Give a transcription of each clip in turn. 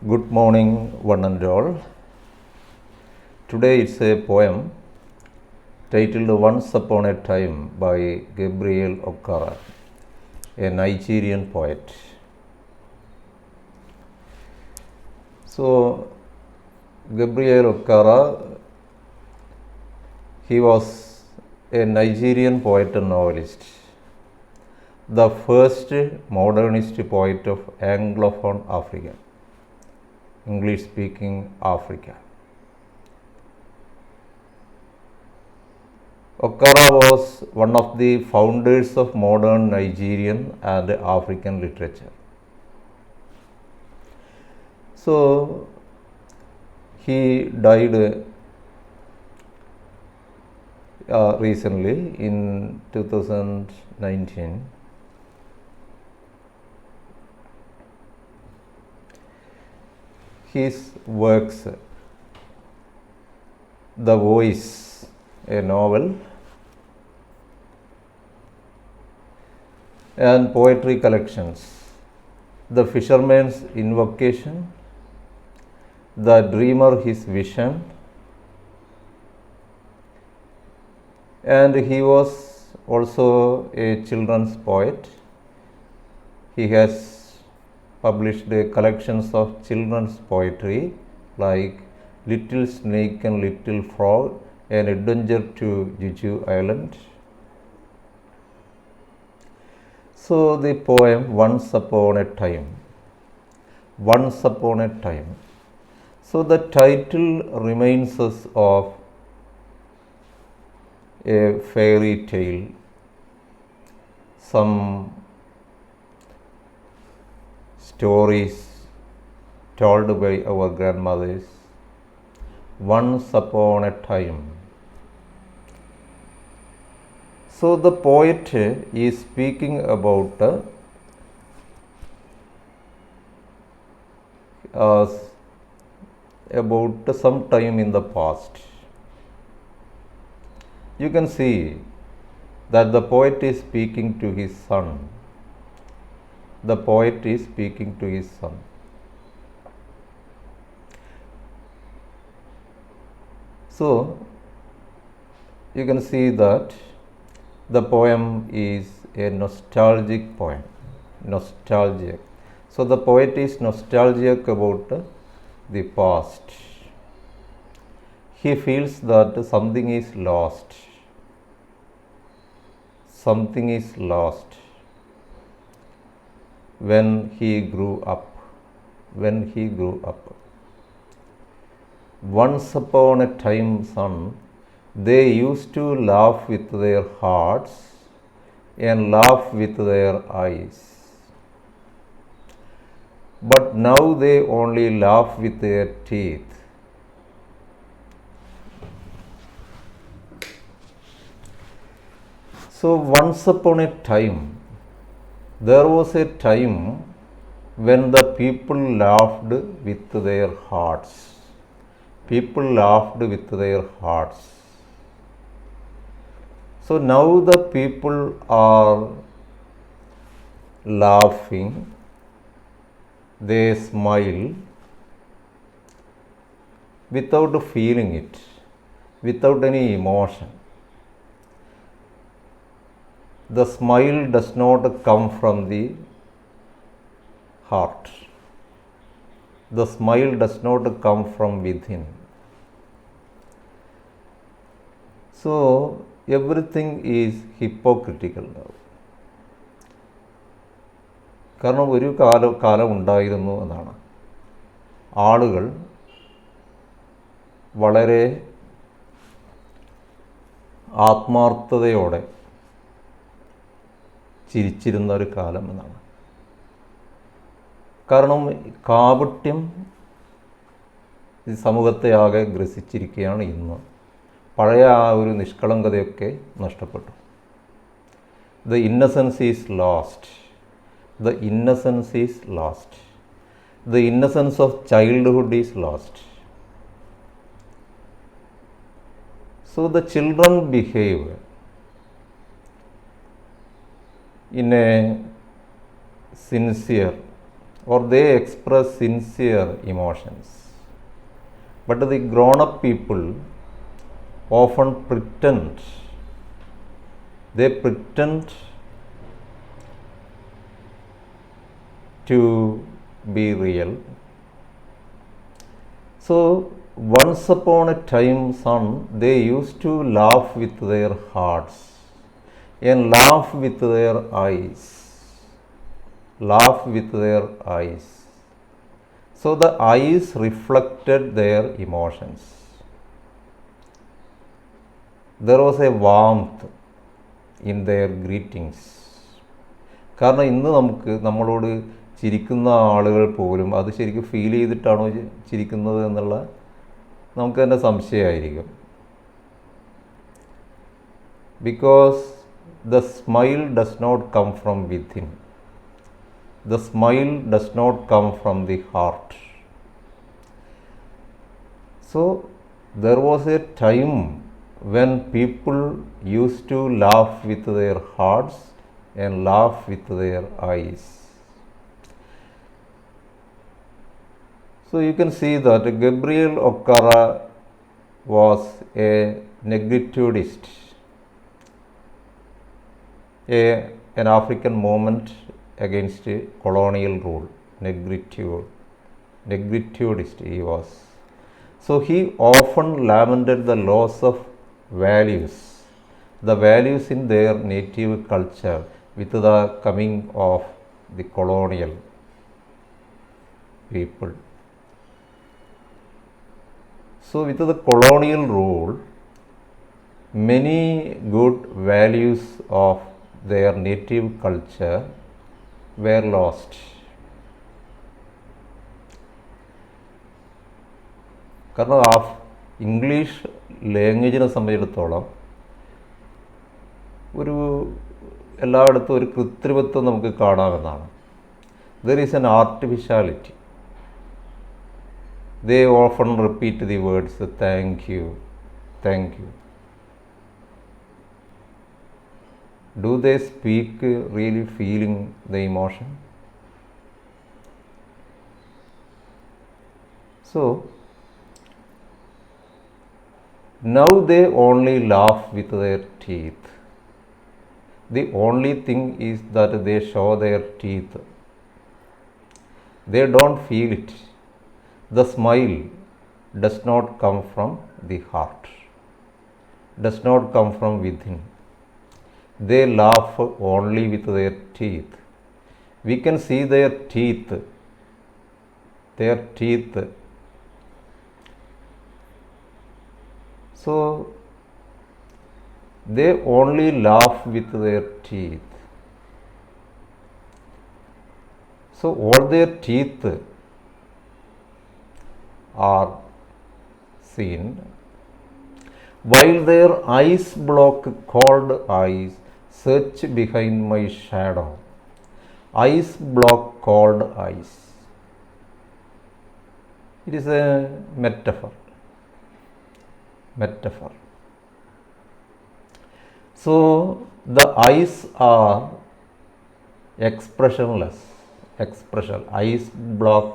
Good morning, one and all. Today it's a poem titled Once Upon a Time by Gabriel Okara, a Nigerian poet. So, Gabriel Okara, he was a Nigerian poet and novelist, the first modernist poet of Anglophone Africa, English-speaking Africa. Okara was one of the founders of modern Nigerian and African literature. So, he died recently in 2019. His works, The Voice, a novel, and poetry collections, The Fisherman's Invocation, The Dreamer His Vision, and he was also a children's poet. He has published collections of children's poetry like Little Snake and Little Frog, An Adventure to Jeju Island. So the poem Once Upon a Time. Once Upon a Time. So the title reminds us of a fairy tale, some stories told by our grandmothers. Once upon a time. So the poet is speaking about some time in the past. You can see that the poet is speaking to his son. The poet is speaking to his son. So, you can see that the poem is a nostalgic poem. Nostalgic. So, the poet is nostalgic about the past. He feels that something is lost. Something is lost when he grew up. When he grew up. Once upon a time, son, they used to laugh with their hearts and laugh with their eyes. But now they only laugh with their teeth. So, once upon a time, there was a time when the people laughed with their hearts. People laughed with their hearts. So now the people are laughing, they smile without feeling it, without any emotion. The smile does not come from the heart. The smile does not come from within. So, everything is hypocritical now. കാരണം ഒരു കാലം ഉണ്ടായിരുന്നു എന്നാണ്. ആളുകൾ വളരെ ആത്മാർത്ഥതയോടെ ചിരിച്ചിരുന്ന ഒരു കാലം എന്നാണ്. കാരണം കാപട്യം ഈ സമൂഹത്തെ ആകെ ഗ്രസിച്ചിരിക്കുകയാണ് ഇന്ന്. പഴയ ആ ഒരു നിഷ്കളങ്കതയൊക്കെ നഷ്ടപ്പെട്ടു. The innocence is lost. The innocence is lost. The innocence of childhood is lost. So the children behave in a sincere or they express sincere emotions. But the grown up people often they pretend to be real. So, once upon a time, son, they used to laugh with their hearts and laugh with their eyes. Laugh with their eyes. So, the eyes reflected their emotions. There was a warmth in their greetings. കാരണം ഇന്ന് നമ്മളോട് ചിരിക്കുന്ന ആളുകൾ പോലും അത് ശരിക്കും feel ചെയ്തിട്ടാണോ ചിരിക്കുന്നത് എന്നുള്ള നമുക്ക് തന്നെ സംശയമായിരിക്കും. Because the smile does not come from within. The smile does not come from the heart. So, there was a time when people used to laugh with their hearts and laugh with their eyes. So, you can see that Gabriel Okara was a negritudeist, an African movement against colonial rule. Negritudist he was. So he often lamented the loss of values, the values in their native culture with the coming of the colonial people. So with the colonial rule, many good values of their native culture were lost. കാരണം English ലാംഗ്വേജിനെ സംബന്ധിച്ചിടത്തോളം എല്ലായിടത്തും ഒരു കൃത്രിമത്വം നമുക്ക് കാണാമെന്നാണ്. There is N artificiality. They often repeat the words thank you, thank you. Do they speak really feeling the emotion? So, now they only laugh with their teeth. The only thing is that they show their teeth. They don't feel it. The smile does not come from the heart, does not come from within. They laugh only with their teeth. We can see their teeth. So, they only laugh with their teeth. So, all their teeth are seen, while their eyes block cold eyes search behind my shadow. Eyes block cold eyes. It is a metaphor. So the eyes are expressionless. Eyes block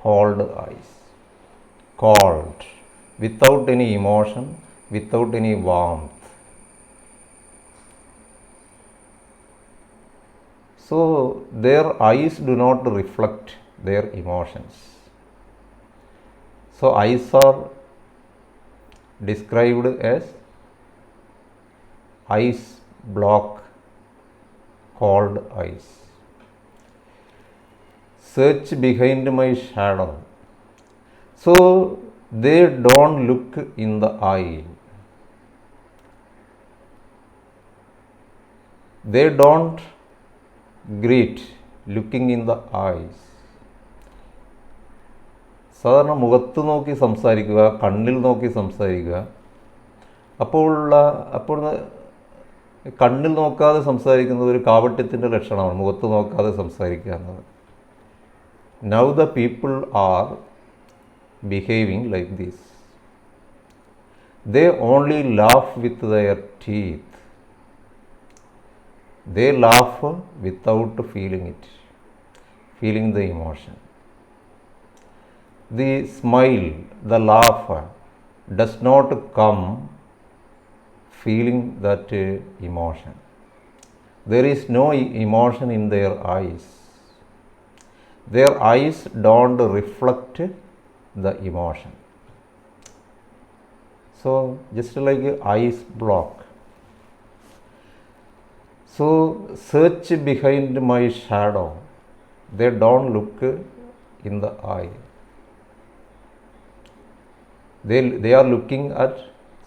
cold eyes. Cold, without any emotion, without any warmth. So their eyes do not reflect their emotions. So eyes are described as eyes block cold eyes. Search behind my shadow. So they don't look in the eye. They don't greet looking in the eyes. സാധാരണ മുഖത്ത് നോക്കി സംസാരിക്കുക, കണ്ണിൽ നോക്കി സംസാരിക്കുക. അപ്പോൾ കണ്ണിൽ നോക്കാതെ സംസാരിക്കുന്നത് ഒരു കാപട്യത്തിൻ്റെ ലക്ഷണമാണ്, മുഖത്ത് നോക്കാതെ സംസാരിക്കുക എന്നത്. Now the people are behaving like this. They only laugh with their teeth. They laugh without feeling it. feeling the emotion. The smile, the laugh does not come feeling that emotion. There is no emotion in their eyes. Their eyes don't reflect the emotion. So, just like eyes block. So, search behind my shadow. They don't look in the eye. They are looking at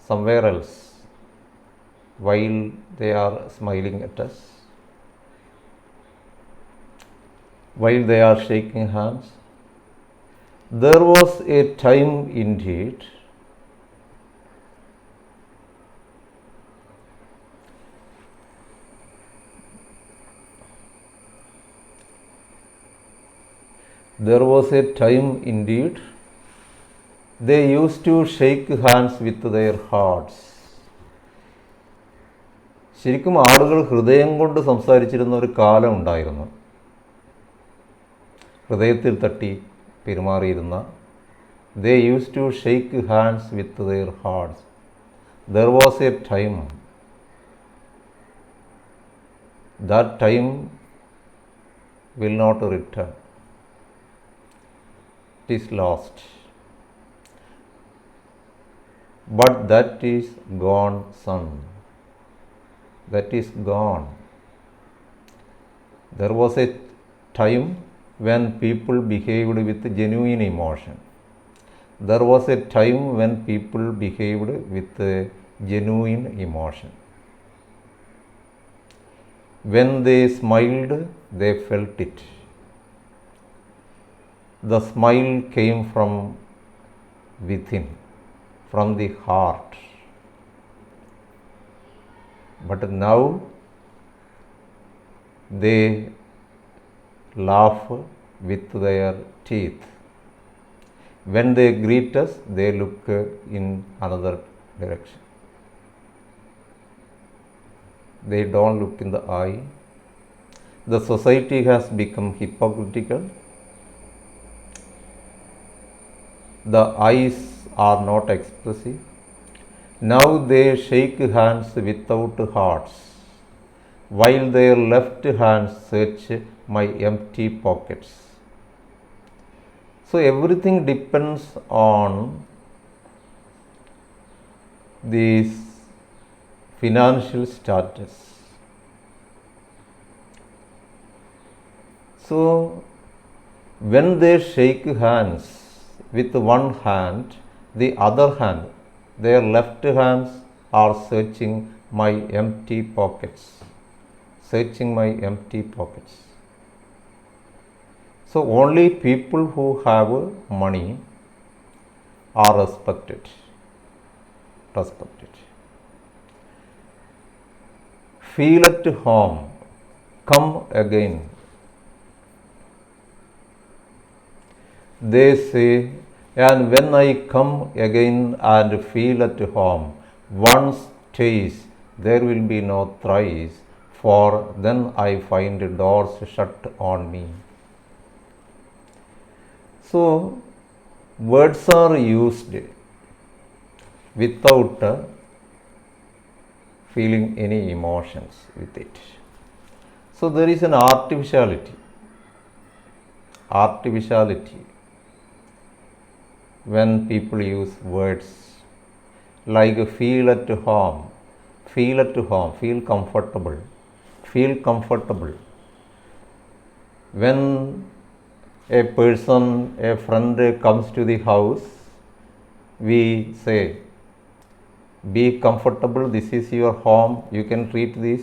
somewhere else while they are smiling at us, while they are shaking hands. There was a time indeed they used to shake hands with their hearts. ശരിക്കും ആളുകൾ ഹൃദയം കൊണ്ട് സംസാരിച്ചിരുന്ന ഒരു കാലം ഉണ്ടായിരുന്നു. ഹൃദയത്തിൽ തട്ടി പെരുമാറിയിരുന്ന. They used to shake hands with their hearts. There was a time. That time will not return. It is lost. But that is gone, son. That is gone. There was a time when people behaved with genuine emotion. There was a time when people behaved with genuine emotion. When they smiled, they felt it. The smile came from within, from the heart. But now they laugh with their teeth. When they greet us, they look in another direction. They don't look in the eye. The society has become hypocritical. The eyes are not expressive. Now they shake hands without hearts, while their left hands search my empty pockets. So everything depends on this financial status. So when they shake hands with one hand, the other hand, their left hands are searching my empty pockets. Searching my empty pockets. So only people who have money are respected. Feel at home. Come again. They say, and when I come again and feel at home, once stays, there will be no thrice, for then I find doors shut on me. So, words are used without feeling any emotions with it. So, there is an artificiality when people use words like feel at home, feel comfortable. When a person, a friend comes to the house, we say, be comfortable, this is your home, you can treat this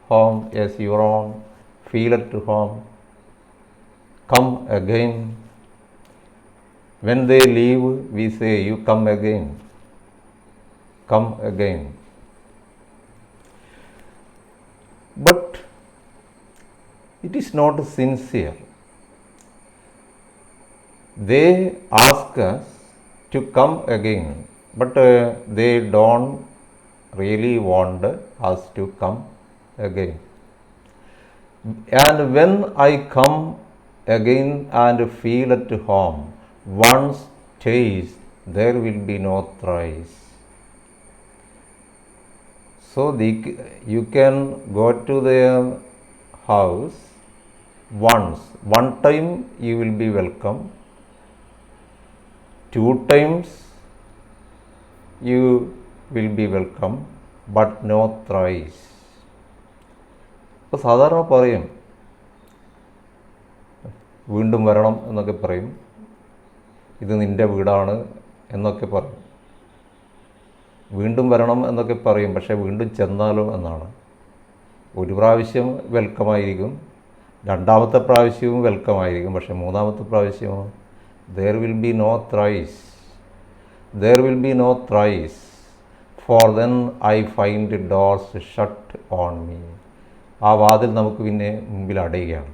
home as your own, feel at home, come again. When they leave, we say, you come again. But it is not sincere. They ask us to come again, but they don't really want us to come again. And when I come again and feel at home. Once taste, there will be no thrice. So you can go to their house once. One time you will be welcome. Two times you will be welcome, but no thrice. ഇപ്പോൾ സാധാരണ പറയും, വീണ്ടും വരണം എന്നൊക്കെ പറയും, ഇത് നിൻ്റെ വീടാണ് എന്നൊക്കെ പറയും, വീണ്ടും വരണം എന്നൊക്കെ പറയും. പക്ഷേ വീണ്ടും ചെന്നാലോ എന്നാണ്. ഒരു പ്രാവശ്യം വെൽക്കമായിരിക്കും, രണ്ടാമത്തെ പ്രാവശ്യവും വെൽക്കമായിരിക്കും, പക്ഷേ മൂന്നാമത്തെ പ്രാവശ്യമോ there will be no thrice. There will be no thrice, for then I find doors shut on me. ആ വാതിൽ നമുക്ക് പിന്നെ മുമ്പിൽ അടയുകയാണ്.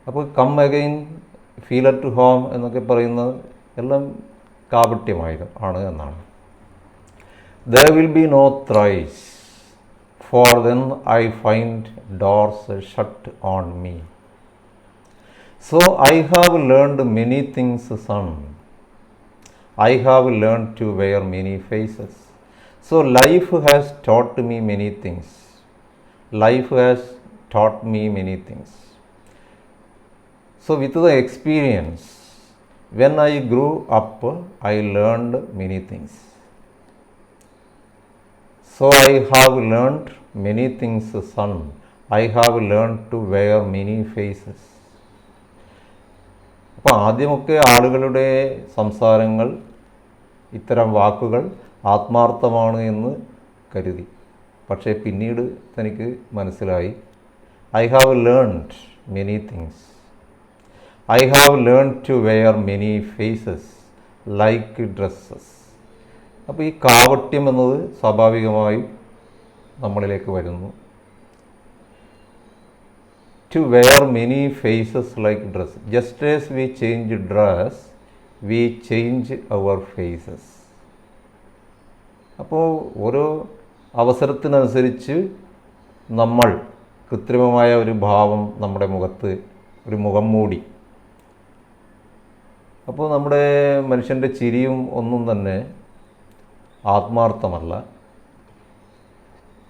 അപ്പോൾ come again, feel at home എന്നൊക്കെ പറയുന്നത് എല്ലാം കാപട്യമാണ് എന്നാണ്. There will be no thrice, for then I find doors shut on me. So I have learned many things, son. I have learned to wear many faces. So life has taught me many things. Life has taught me many things. So with the experience, when I grew up, I learned many things. So I have learned many things, son. I have learned to wear many faces. അപ്പോൾ ആദ്യമൊക്കെ ആളുകളുടെ സംസാരങ്ങൾ, ഇത്തരം വാക്കുകൾ ആത്മാർത്ഥമാണ് എന്ന് കരുതി. പക്ഷേ പിന്നീട് തനിക്ക് മനസ്സിലായി, I have learned many things. I have learn to wear many faces like dresses. അപ്പോൾ ഈ കാപട്യം എന്നത് സ്വാഭാവികമായും നമ്മളിലേക്ക് വരുന്നു. To wear many faces like dress. Just as we change dress, we change our faces. അപ്പോൾ ഓരോ അവസരത്തിനനുസരിച്ച് നമ്മൾ കൃത്രിമമായ ഒരു ഭാവം നമ്മുടെ മുഖത്ത്, ഒരു മുഖം മൂടി. അപ്പോൾ നമ്മുടെ മനുഷ്യൻ്റെ ചിരിയും ഒന്നും തന്നെ ആത്മാർത്ഥമല്ല.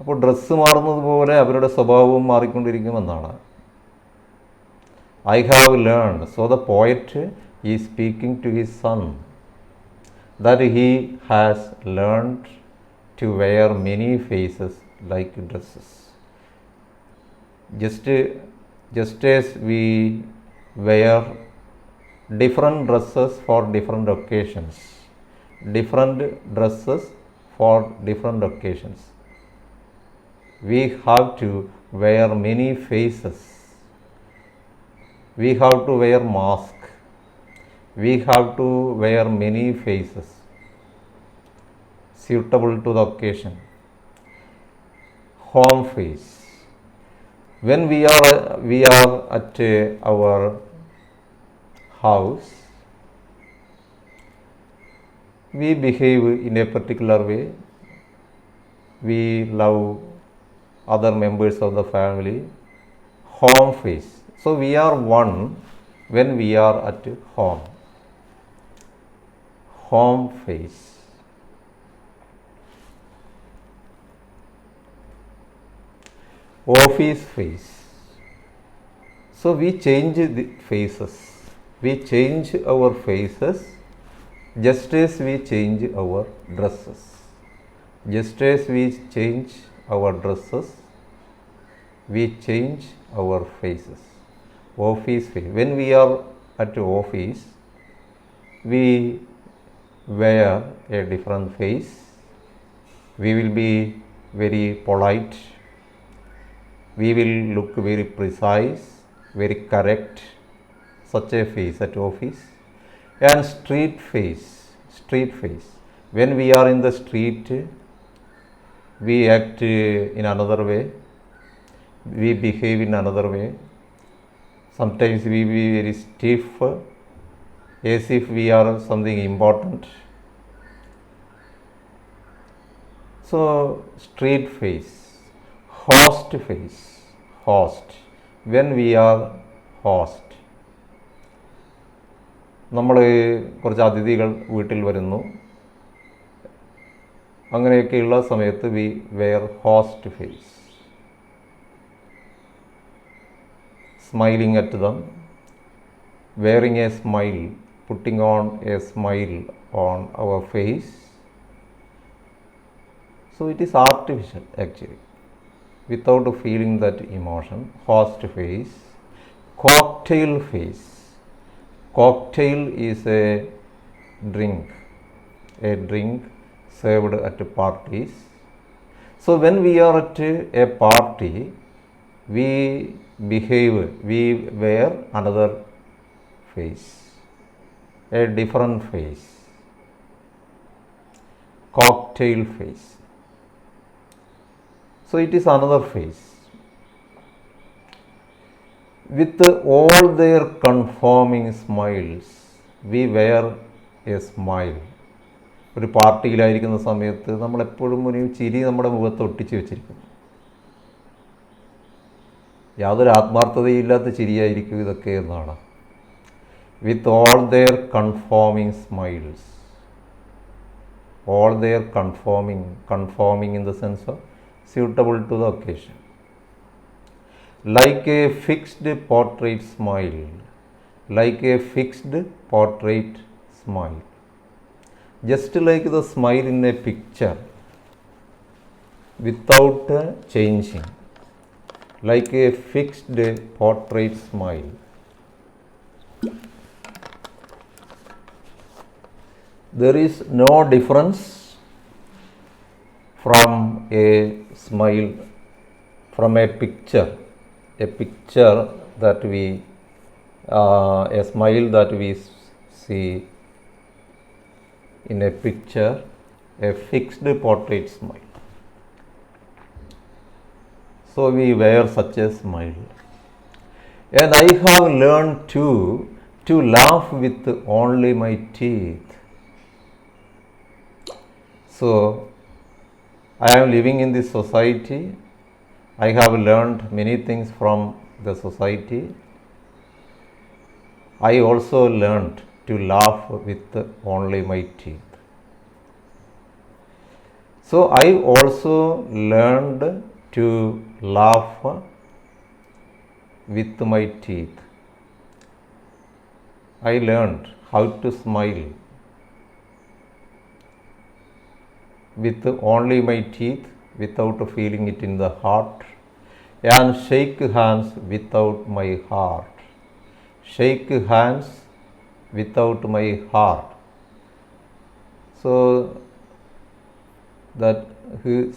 അപ്പോൾ ഡ്രസ്സ് മാറുന്നത് പോലെ അവരുടെ സ്വഭാവവും മാറിക്കൊണ്ടിരിക്കുമെന്നാണ്. I have learned, so the poet is speaking to his son, that he has learned to wear many faces like dresses. Just as we wear different dresses for different occasions, different dresses for different occasions, we have to wear many faces. We have to wear mask. We have to wear many faces suitable to the occasion. Home face. When we are at our house, we behave in a particular way. We love other members of the family. Home face. So we are one when we are at home. Home face. Office face. So we change the faces. We change our faces just as we change our dresses. Just as we change our dresses, we change our faces. Office face. When we are at office, we wear a different face. We will be very polite. We will look very precise, very correct. Such a face at office. And street face. Street face. When we are in the street, we act in another way. We behave in another way. Sometimes we be very stiff, as if we are something important. So, street face, host face, host. When we are host, നമ്മൾ കുറച്ച് അതിഥികൾ വീട്ടിൽ വരുന്നു. അങ്ങനെയൊക്കെയുള്ള സമയത്ത് we wear host face, smiling at them, wearing a smile, putting on a smile on our face. So it is artificial actually, without feeling that emotion. Host face. Cocktail face. Cocktail is a drink served at parties. So when we are at a party, we wear another face, a different face, cocktail face. So it is another face. With all their conforming smiles, we wear a smile. ഒരു പാർട്ടിയിലായിരിക്കുന്ന സമയത്ത് നമ്മളെപ്പോഴും ഒരു ചിരി നമ്മുടെ മുഖത്ത് ഒട്ടിച്ച് വെച്ചിരിക്കുന്നു. യാതൊരു ആത്മാർത്ഥതയില്ലാത്ത ചിരിയായിരിക്കും ഇതൊക്കെ എന്നാണ്. With all their conforming smiles, all their conforming in the sense of suitable to the occasion. Like a fixed portrait smile, like a fixed portrait smile, just like the smile in a picture without changing, like a fixed portrait smile. There is no difference from a smile, from a picture that we a smile that we see in a picture, a fixed portrait smile. So we wear such a smile. And I have learned to laugh with only my teeth. So I am living in this society. I have learned many things from the society. I also learned to laugh with only my teeth. So I also learned to laugh with my teeth. I learned how to smile with only my teeth, without feeling it in the heart, and shake hands without my heart. Shake hands without my heart. So that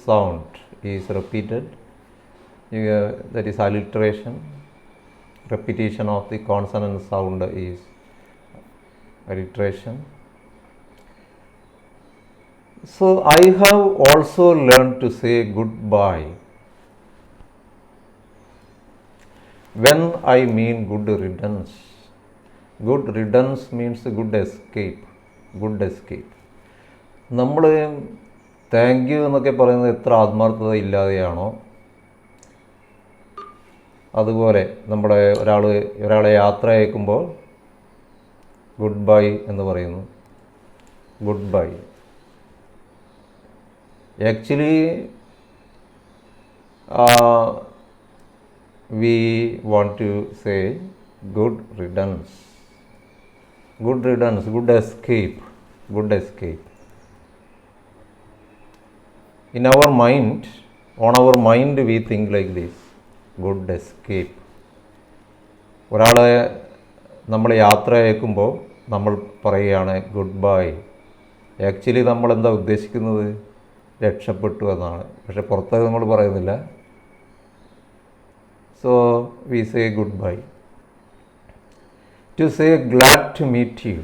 sound is repeated. That is alliteration. Repetition of the consonant sound is alliteration. So I have also learned to say goodbye. When I mean good riddance. Good riddance means good escape. Good escape. നമ്മൾ thank you എന്നൊക്കെ പറയുന്നത് എത്ര ആത്മാർത്ഥത ഇല്ലാതെയാണോ, അതുപോലെ നമ്മുടെ ഒരാളെ യാത്ര അയക്കുമ്പോൾ ഗുഡ് ബൈ എന്ന് പറയുന്നു. Good bye. Actually we want to say good riddance. Good riddance, good escape, good escape. In our mind, on our mind we think like this, good escape. ഒരാളെ നമ്മൾ യാത്ര അയക്കുമ്പോൾ നമ്മൾ പറയുകയാണ് ഗുഡ് ബൈ. ആക്ച്വലി നമ്മൾ എന്താ ഉദ്ദേശിക്കുന്നത്? രക്ഷപ്പെട്ടു എന്നാണ്. പക്ഷെ പുറത്തത് നമ്മൾ പറയുന്നില്ല. So we say goodbye. To say glad to meet you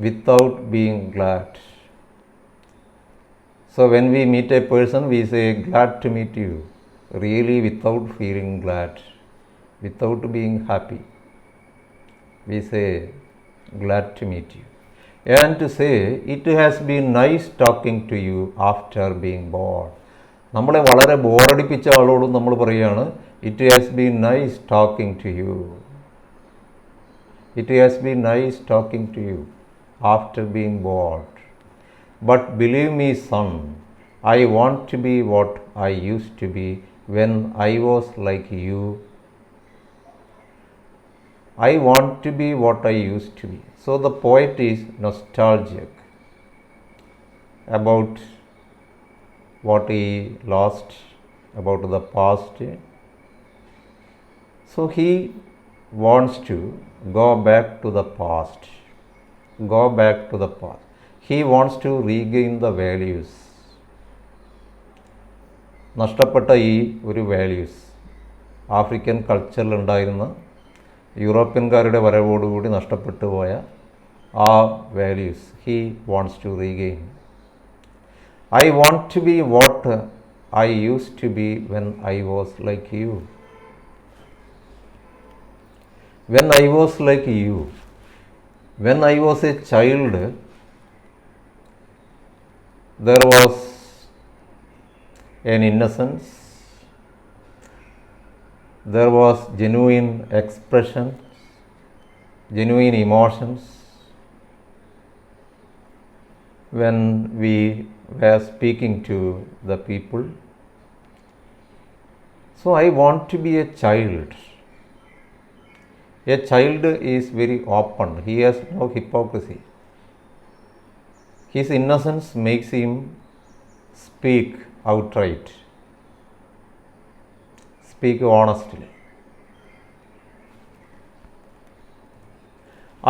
without being glad. So when we meet a person, we say glad to meet you, really without feeling glad, without being happy. We say glad to meet you. And to say it has been nice talking to you after being bored. നമ്മളെ വളരെ ബോറടിപ്പിച്ച ആളോടും നമ്മൾ പറയുകയാണ് it has been nice talking to you. It has been nice talking to you after being bored. But believe me, son, I want to be what I used to be when I was like you. I want to be what I used to be. So the poet is nostalgic about what he lost, about the past. So he wants to go back to the past. Go back to the past. He wants to regain the values. നഷ്ടപ്പെട്ട ഈ ഒരു values African കൾച്ചറിലുണ്ടായിരുന്ന യൂറോപ്യൻകാരുടെ വരവോടുകൂടി നഷ്ടപ്പെട്ടു പോയ ആ values he wants to regain. I want to be what I used to be when I was like you. When I was like you, when I was a child, there was an innocence, there was genuine expression, genuine emotions when we were speaking to the people. So I want to be a child. A child is very open. He has no hypocrisy. His innocence makes him speak outright, speak honestly.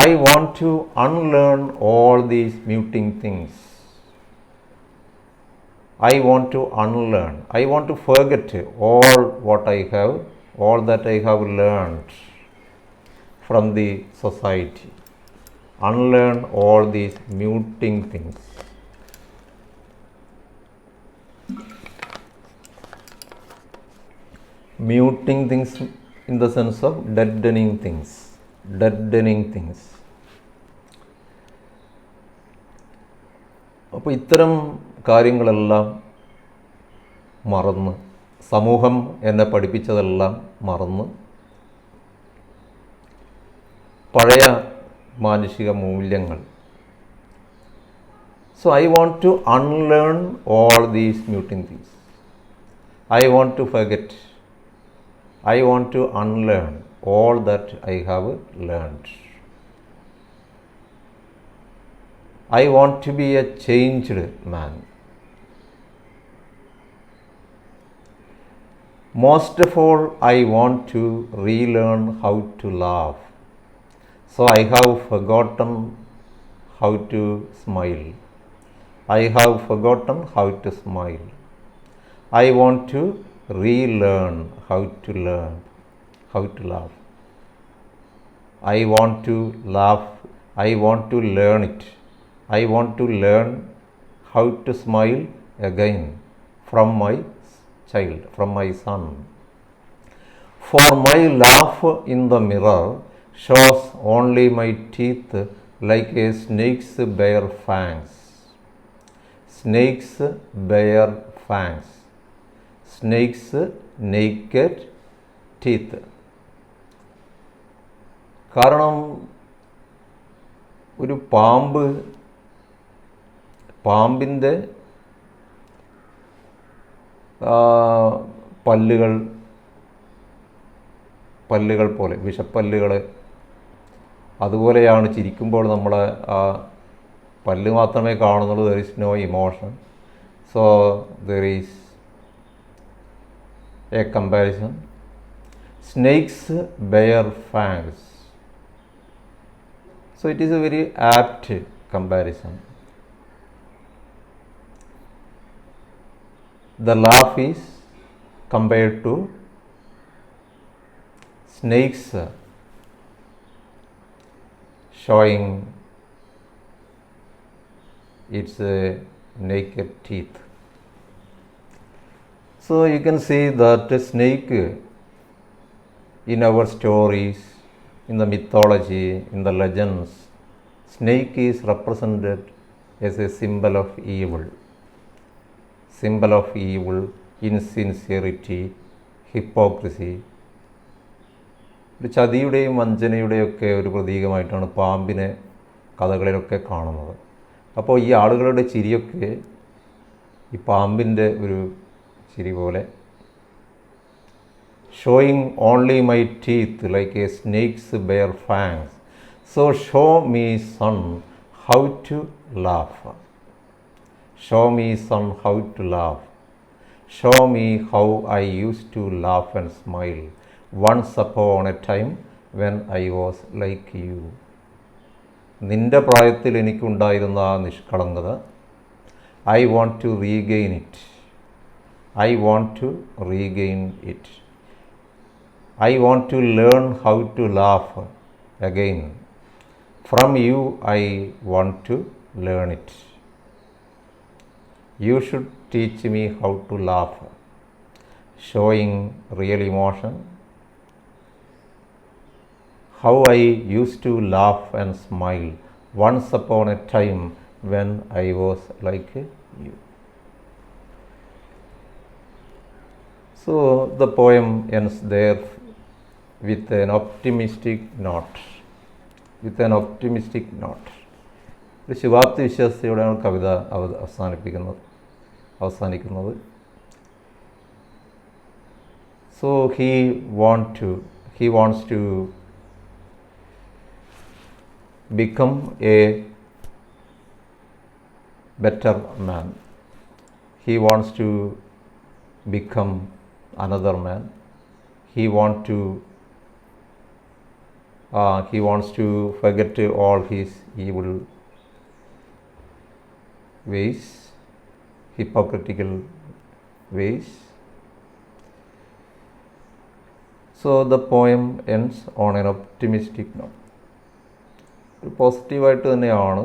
I want to unlearn all these muting things. I want to unlearn. I want to forget all what I have, all that I have learned from the society. Unlearn all these muting things. Muting things in the sense of deadening things. Deadening things. അപ്പോൾ ഇത്തരം കാര്യങ്ങളെല്ലാം മറന്ന്, സമൂഹം എന്നെ പഠിപ്പിച്ചതെല്ലാം മറന്ന് പഴയ മാനുഷിക മൂല്യങ്ങൾ. So I want to unlearn all these muting things. I want to forget. I want to unlearn all that I have learned. I want to be a changed man. Most of all, I want to relearn how to laugh. So I have forgotten how to smile. I have forgotten how to smile. I want to relearn how to laugh. I want to laugh. I want to learn it. I want to learn how to smile again from my child, from my son. For my laugh in the mirror shows only my teeth like a snake's bare fangs. Snakes bare fangs. Snakes naked teeth. കാരണം ഒരു പാമ്പിൻ്റെ പല്ലുകൾ പോലെ, വിഷപ്പല്ലുകൾ, അതുപോലെയാണ് ചിരിക്കുമ്പോൾ നമ്മളെ ആ പല്ല് മാത്രമേ കാണുന്നുള്ളൂ. There is no emotion. So there is a comparison. Snakes bare fangs. So it is a very apt comparison. The laugh is compared to snakes showing its naked teeth. So you can see that a snake in our stories, in the mythology, in the legends, snake is represented as a symbol of evil. Symbol of evil, insincerity, hypocrisy. ഒരു ചതിയുടെയും വഞ്ചനയുടെയൊക്കെ ഒരു പ്രതീകമായിട്ടാണ് പാമ്പിനെ കഥകളിലൊക്കെ കാണുന്നത്. അപ്പോൾ ഈ ആളുകളുടെ ചിരിയൊക്കെ ഈ പാമ്പിൻ്റെ ഒരു ചിരി പോലെ, showing only my teeth like A snakes bare fangs, so show me sun how to laugh, show me sun how to laugh, show me how I use to laugh and smile once upon A time when I was like you. നിൻ്റെ പ്രായത്തിൽ എനിക്കുണ്ടായിരുന്ന ആ നിഷ്കളങ്കത, I want to regain it, I want to regain it, I want to learn how to laugh again, from U I want to learn it, you should teach me how to laugh, showing real emotion, how I used to laugh and smile once upon a time when I was like you. So the poem ends there with an optimistic note. With an optimistic note. ഒരു ശുഭാപ്തി വിശ്വാസത്തോടെയാണ് കവിത അവസാനിക്കുന്നത്. So he wants to become a better man. He wants to become another man. He wants to forget all his evil ways, hypocritical ways. So the poem ends on an optimistic note. പോസിറ്റീവായിട്ട് തന്നെയാണ്.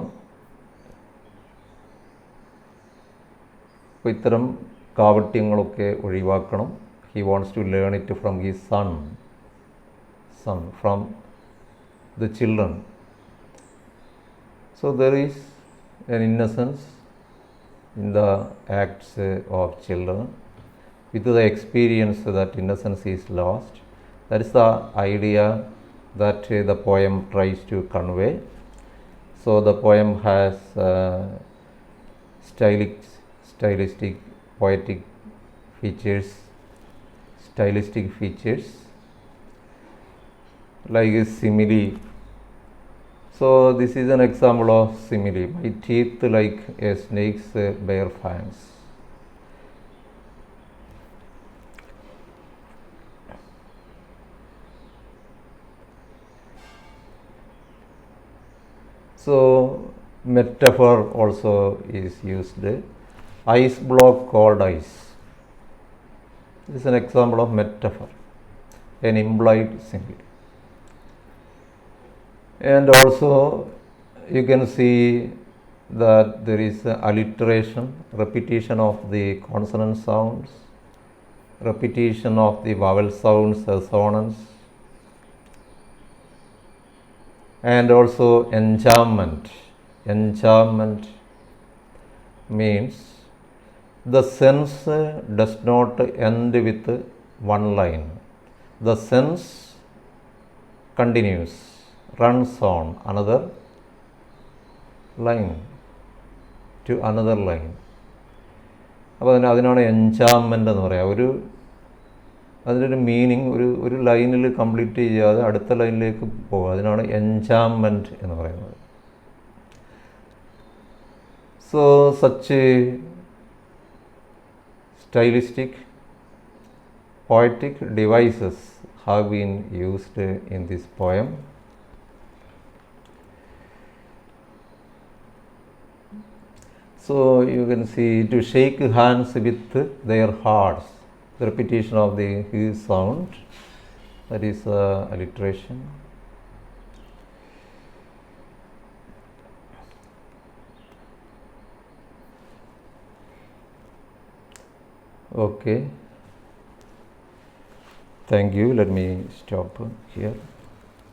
അപ്പോൾ ഇത്തരം കാപട്യങ്ങളൊക്കെ ഒഴിവാക്കണം. He wants to learn it from his son, from the children. So there is an innocence in the acts of children. With the experience that innocence is lost, that is the idea that the poem tries to convey. So the poem has stylistic, poetic features, like a simile. So this is an example of simile. My teeth like a snake's bare fangs. So metaphor also is used. Ice block cold ice. This is an example of metaphor, an implied simile. And also you can see that there is alliteration, repetition of the consonant sounds, repetition of the vowel sounds, assonance, and also enjambment. Enjambment means the sentence does not end with one line. The sentence continues, runs on another line to another line. അപ്പോൾ അതിനാണ് എൻചാംമെൻ്റ് എന്ന് പറയുക. അതിനൊരു meaning ഒരു ലൈനിൽ complete ചെയ്യാതെ അടുത്ത ലൈനിലേക്ക് പോകുക. അതിനാണ് എൻചാംമെൻറ്റ് എന്ന് പറയുന്നത്. So such stylistic, poetic devices have been used in this poem. So you can see to shake hands with their hearts, the repetition of the his sound, that is alliteration. Okay, thank you. Let me stop here.